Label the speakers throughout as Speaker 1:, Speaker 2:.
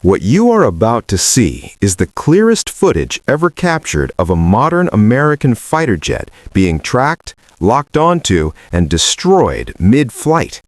Speaker 1: What you are about to see is the clearest footage ever captured of a modern American fighter jet being tracked, locked onto, and destroyed mid-flight.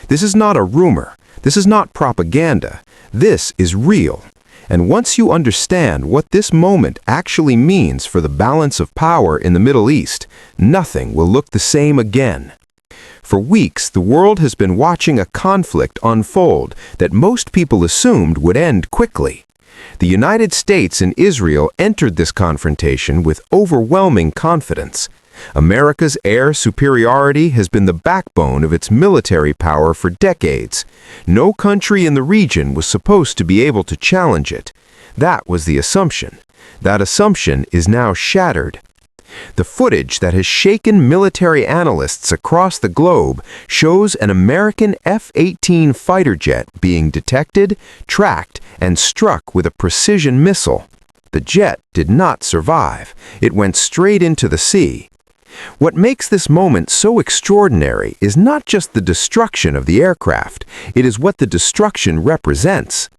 Speaker 1: This is not a rumor. This is not propaganda. This is real. And once you understand what this moment actually means for the balance of power in the Middle East, nothing will look the same again. For weeks, the world has been watching a conflict unfold that most people assumed would end quickly. The United States and Israel entered this confrontation with overwhelming confidence. America's air superiority has been the backbone of its military power for decades. No country in the region was supposed to be able to challenge it. That was the assumption. That assumption is now shattered. The footage that has shaken military analysts across the globe shows an American F-18 fighter jet being detected, tracked, and struck with a precision missile. The jet did not survive. It went straight into the sea. What makes this moment so extraordinary is not just the destruction of the aircraft, it is what the destruction represents.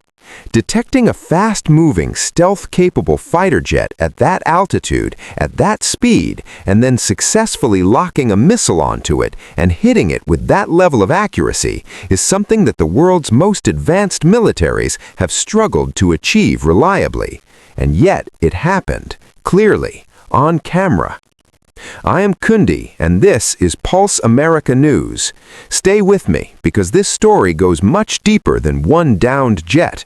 Speaker 1: Detecting a fast-moving, stealth-capable fighter jet at that altitude, at that speed, and then successfully locking a missile onto it and hitting it with that level of accuracy is something that the world's most advanced militaries have struggled to achieve reliably. And yet it happened, clearly, on camera. I am Kundi, and this is Pulse America News. Stay with me, because this story goes much deeper than one downed jet.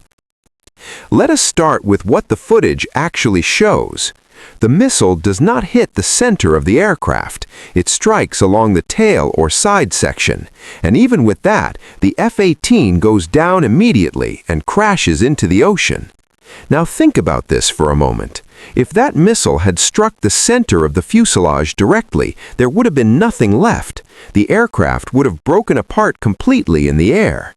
Speaker 1: Let us start with what the footage actually shows. The missile does not hit the center of the aircraft. It strikes along the tail or side section. And even with that, the F-18 goes down immediately and crashes into the ocean. Now think about this for a moment. If that missile had struck the center of the fuselage directly, there would have been nothing left. The aircraft would have broken apart completely in the air.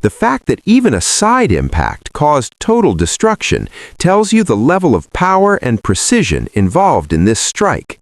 Speaker 1: The fact that even a side impact caused total destruction tells you the level of power and precision involved in this strike.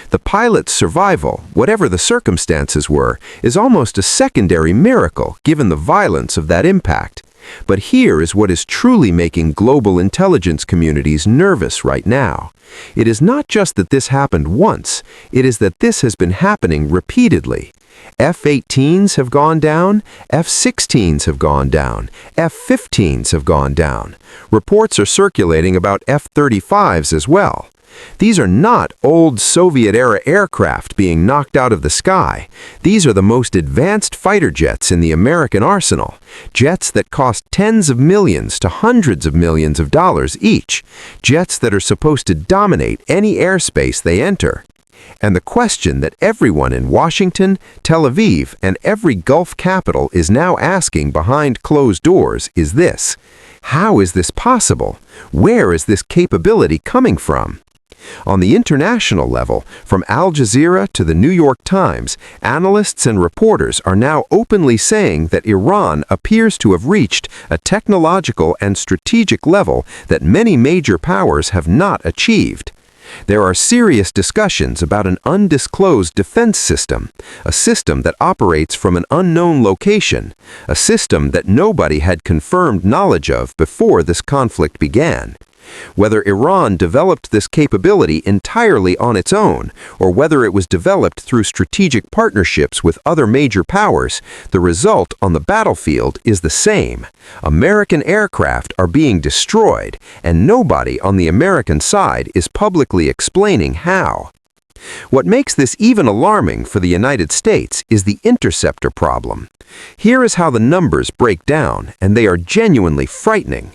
Speaker 1: The pilot's survival, whatever the circumstances were, is almost a secondary miracle given the violence of that impact. But here is what is truly making global intelligence communities nervous right now. It is not just that this happened once, it is that this has been happening repeatedly. F-18s have gone down, F-16s have gone down, F-15s have gone down. Reports are circulating about F-35s as well. These are not old Soviet-era aircraft being knocked out of the sky. These are the most advanced fighter jets in the American arsenal. Jets that cost tens of millions to hundreds of millions of dollars each. Jets that are supposed to dominate any airspace they enter. And the question that everyone in Washington, Tel Aviv, and every Gulf capital is now asking behind closed doors is this: how is this possible? Where is this capability coming from? On the international level, from Al Jazeera to the New York Times, analysts and reporters are now openly saying that Iran appears to have reached a technological and strategic level that many major powers have not achieved. There are serious discussions about an undisclosed defense system, a system that operates from an unknown location, a system that nobody had confirmed knowledge of before this conflict began. Whether Iran developed this capability entirely on its own, or whether it was developed through strategic partnerships with other major powers, the result on the battlefield is the same. American aircraft are being destroyed, and nobody on the American side is publicly explaining how. What makes this even alarming for the United States is the interceptor problem. Here is how the numbers break down, and they are genuinely frightening.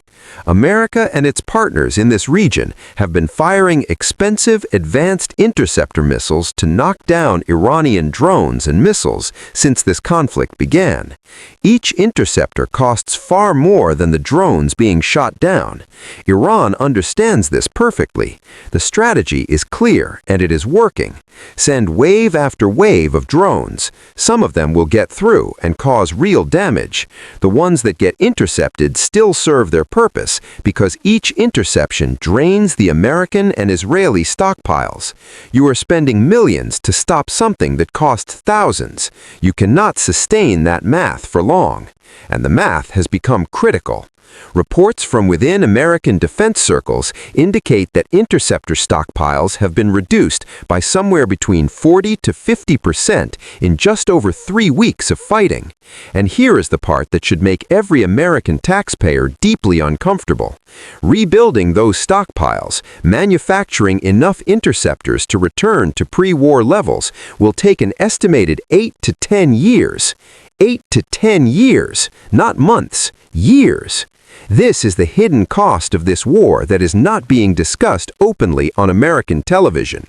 Speaker 1: America and its partners in this region have been firing expensive, advanced interceptor missiles to knock down Iranian drones and missiles since this conflict began. Each interceptor costs far more than the drones being shot down. Iran understands this perfectly. The strategy is clear, and it is working. Send wave after wave of drones. Some of them will get through and cause real damage. The ones that get intercepted still serve their purpose because each interception drains the American and Israeli stockpiles. You are spending millions to stop something that costs thousands. You cannot sustain that math for long. And the math has become critical. Reports from within American defense circles indicate that interceptor stockpiles have been reduced by somewhere between 40 to 50% in just over 3 weeks of fighting. And here is the part that should make every American taxpayer deeply uncomfortable. Rebuilding those stockpiles, manufacturing enough interceptors to return to pre-war levels, will take an estimated 8 to 10 years. 8 to 10 years, not months, years. This is the hidden cost of this war that is not being discussed openly on American television.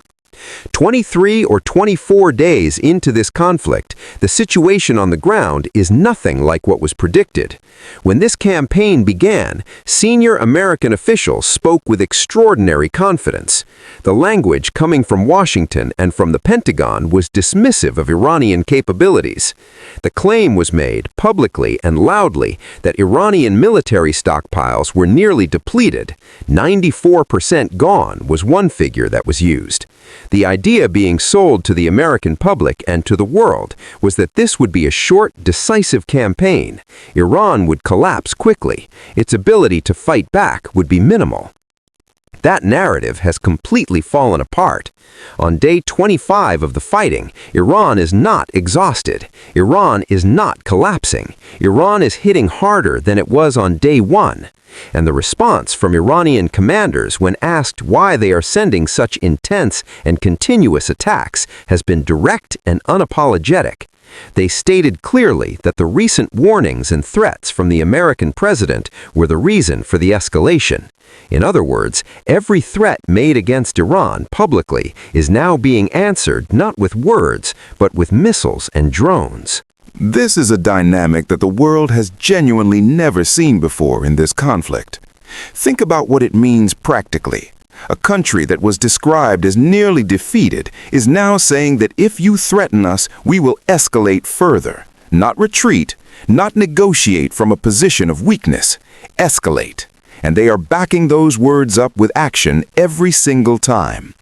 Speaker 1: 23 or 24 days into this conflict, the situation on the ground is nothing like what was predicted. When this campaign began, senior American officials spoke with extraordinary confidence. The language coming from Washington and from the Pentagon was dismissive of Iranian capabilities. The claim was made, publicly and loudly, that Iranian military stockpiles were nearly depleted. 94% gone was one figure that was used. The idea being sold to the American public and to the world was that this would be a short, decisive campaign. Iran would collapse quickly. Its ability to fight back would be minimal. That narrative has completely fallen apart. On day 25 of the fighting, Iran is not exhausted. Iran is not collapsing. Iran is hitting harder than it was on day 1. And the response from Iranian commanders when asked why they are sending such intense and continuous attacks has been direct and unapologetic. They stated clearly that the recent warnings and threats from the American president were the reason for the escalation. In other words, every threat made against Iran publicly is now being answered not with words, but with missiles and drones.
Speaker 2: This is a dynamic that the world has genuinely never seen before in this conflict. Think about what it means practically. A country that was described as nearly defeated is now saying that if you threaten us, we will escalate further. Not retreat, not negotiate from a position of weakness. Escalate. And they are backing those words up with action every single time.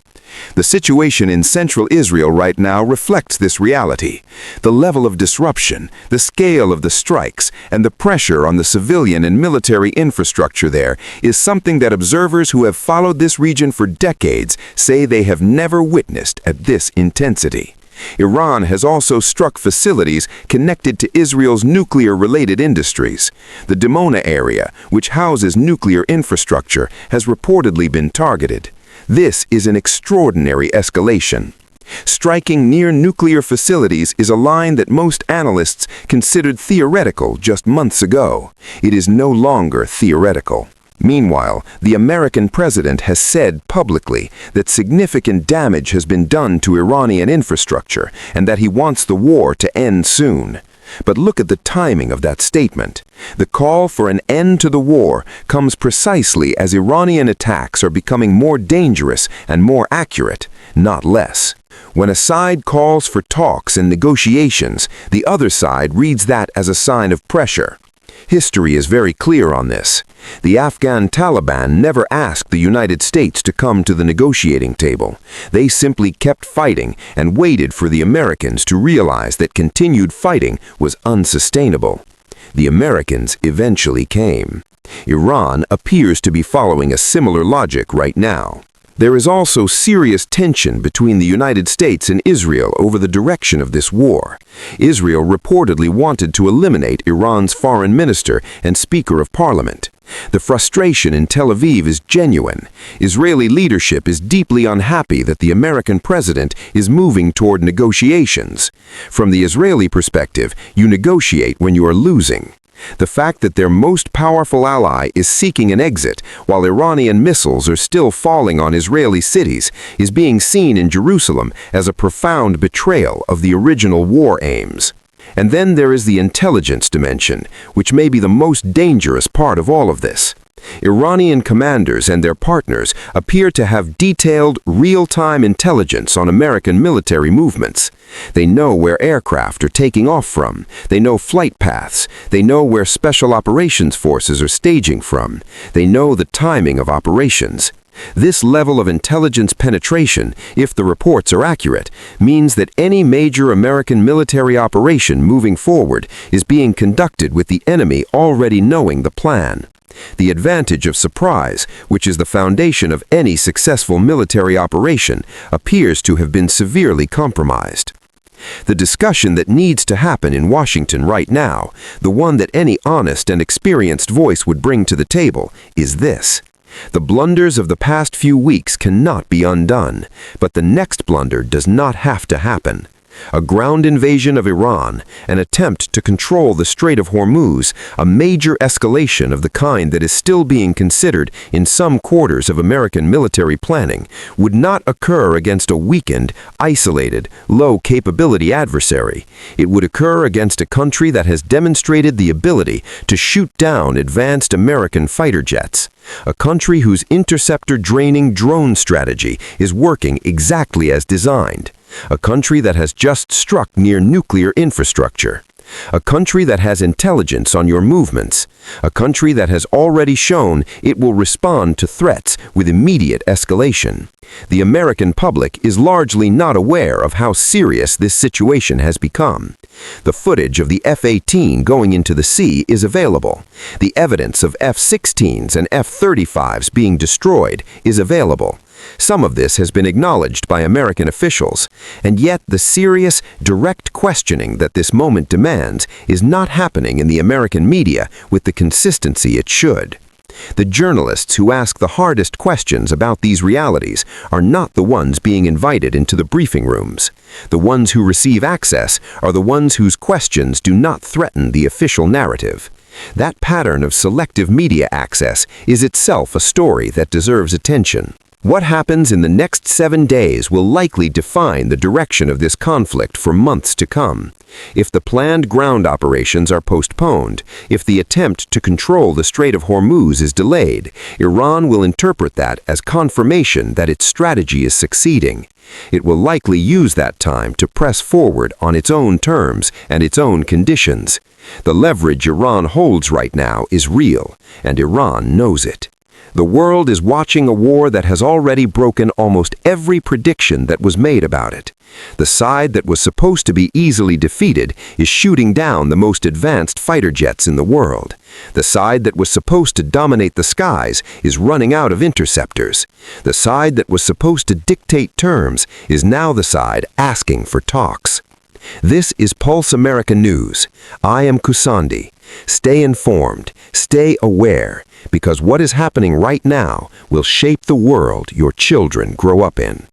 Speaker 2: The situation in central Israel right now reflects this reality. The level of disruption, the scale of the strikes, and the pressure on the civilian and military infrastructure there is something that observers who have followed this region for decades say they have never witnessed at this intensity. Iran has also struck facilities connected to Israel's nuclear-related industries. The Dimona area, which houses nuclear infrastructure, has reportedly been targeted. This is an extraordinary escalation. Striking near nuclear facilities is a line that most analysts considered theoretical just months ago. It is no longer theoretical. Meanwhile, the American president has said publicly that significant damage has been done to Iranian infrastructure and that he wants the war to end soon. But look at the timing of that statement. The call for an end to the war comes precisely as Iranian attacks are becoming more dangerous and more accurate, not less. When a side calls for talks and negotiations, the other side reads that as a sign of pressure. History is very clear on this. The Afghan Taliban never asked the United States to come to the negotiating table. They simply kept fighting and waited for the Americans to realize that continued fighting was unsustainable. The Americans eventually came. Iran appears to be following a similar logic right now. There is also serious tension between the United States and Israel over the direction of this war. Israel reportedly wanted to eliminate Iran's foreign minister and Speaker of Parliament. The frustration in Tel Aviv is genuine. Israeli leadership is deeply unhappy that the American president is moving toward negotiations. From the Israeli perspective, you negotiate when you are losing. The fact that their most powerful ally is seeking an exit while Iranian missiles are still falling on Israeli cities is being seen in Jerusalem as a profound betrayal of the original war aims. And then there is the intelligence dimension, which may be the most dangerous part of all of this. Iranian commanders and their partners appear to have detailed, real-time intelligence on American military movements. They know where aircraft are taking off from. They know flight paths. They know where special operations forces are staging from. They know the timing of operations.
Speaker 1: This level of intelligence penetration, if the reports are accurate, means that any major American military operation moving forward is being conducted with the enemy already knowing the plan. The advantage of surprise, which is the foundation of any successful military operation, appears to have been severely compromised. The discussion that needs to happen in Washington right now, the one that any honest and experienced voice would bring to the table, is this. The blunders of the past few weeks cannot be undone, but the next blunder does not have to happen. A ground invasion of Iran, an attempt to control the Strait of Hormuz, a major escalation of the kind that is still being considered in some quarters of American military planning, would not occur against a weakened, isolated, low-capability adversary. It would occur against a country that has demonstrated the ability to shoot down advanced American fighter jets. A country whose interceptor-draining drone strategy is working exactly as designed. A country that has just struck near nuclear infrastructure. A country that has intelligence on your movements. A country that has already shown it will respond to threats with immediate escalation. The American public is largely not aware of how serious this situation has become. The footage of the F-18 going into the sea is available. The evidence of F-16s and F-35s being destroyed is available. Some of this has been acknowledged by American officials, and yet the serious, direct questioning that this moment demands is not happening in the American media with the consistency it should. The journalists who ask the hardest questions about these realities are not the ones being invited into the briefing rooms. The ones who receive access are the ones whose questions do not threaten the official narrative. That pattern of selective media access is itself a story that deserves attention. What happens in the next 7 days will likely define the direction of this conflict for months to come. If the planned ground operations are postponed, if the attempt to control the Strait of Hormuz is delayed, Iran will interpret that as confirmation that its strategy is succeeding. It will likely use that time to press forward on its own terms and its own conditions. The leverage Iran holds right now is real, and Iran knows it. The world is watching a war that has already broken almost every prediction that was made about it. The side that was supposed to be easily defeated is shooting down the most advanced fighter jets in the world. The side that was supposed to dominate the skies is running out of interceptors. The side that was supposed to dictate terms is now the side asking for talks. This is Pulse America News. I am Kusandi. Stay informed, stay aware, because what is happening right now will shape the world your children grow up in.